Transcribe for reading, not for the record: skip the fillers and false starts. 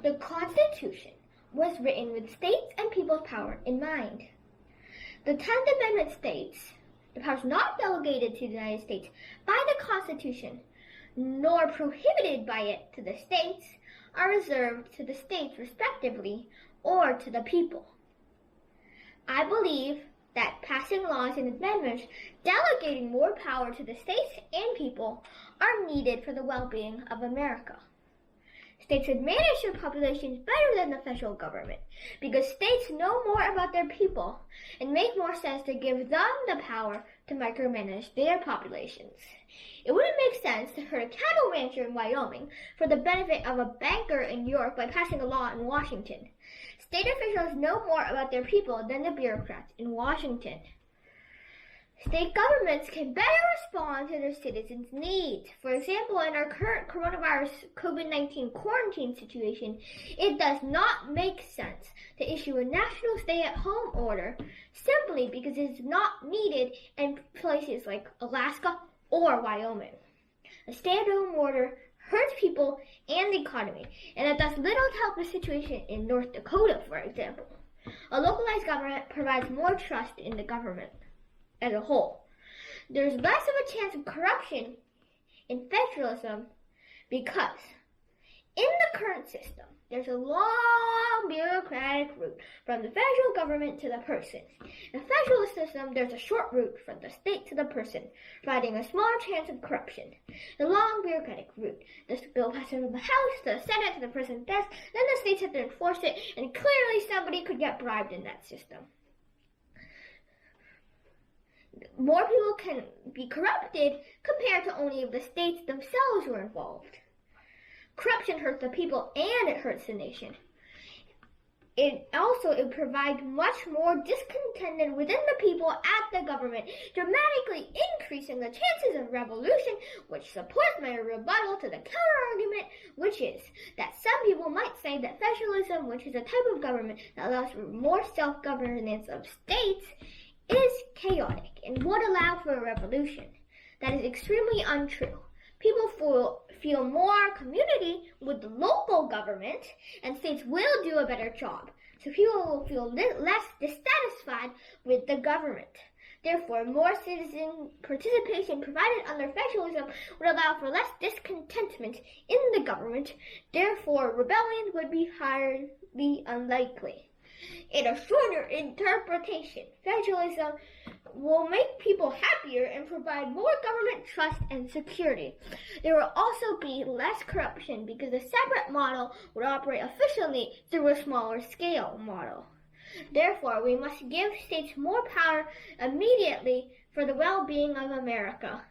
The Constitution was written with states and people's power in mind. The 10th Amendment states, the powers not delegated to the United States by the Constitution, nor prohibited by it to the states, are reserved to the states respectively or to the people. I believe that passing laws and amendments delegating more power to the states and people are needed for the well-being of America. States should manage their populations better than the federal government because states know more about their people and make more sense to give them the power to micromanage their populations. It wouldn't make sense to hurt a cattle rancher in Wyoming for the benefit of a banker in New York by passing a law in Washington. State officials know more about their people than the bureaucrats in Washington. State governments can better respond to their citizens' needs. For example, in our current coronavirus COVID-19 quarantine situation, it does not make sense to issue a national stay-at-home order simply because it is not needed in places like Alaska or Wyoming. A stay-at-home order hurts people and the economy, and it does little to help the situation in North Dakota, for example. A localized government provides more trust in the government as a whole. There's less of a chance of corruption in federalism because in the current system, there's a long bureaucratic route from the federal government to the person. In the federal system, there's a short route from the state to the person, providing a smaller chance of corruption. The long bureaucratic route, this bill passes from the House to the Senate to the president's desk, then the states have to enforce it, and clearly somebody could get bribed in that system. More people can be corrupted compared to only if the states themselves were involved. Corruption hurts the people and it hurts the nation. It provides much more discontent within the people at the government, dramatically increasing the chances of revolution, which supports my rebuttal to the counter-argument, which is that some people might say that federalism, which is a type of government that allows for more self-governance of states, is chaotic and would allow for a revolution. That is extremely untrue. People feel more community with the local government, and states will do a better job. So people will feel less dissatisfied with the government. Therefore, more citizen participation provided under federalism would allow for less discontentment in the government. Therefore, rebellion would be highly unlikely. In a shorter interpretation, federalism will make people happier and provide more government trust and security. There will also be less corruption because a separate model would operate efficiently through a smaller scale model. Therefore, we must give states more power immediately for the well-being of America.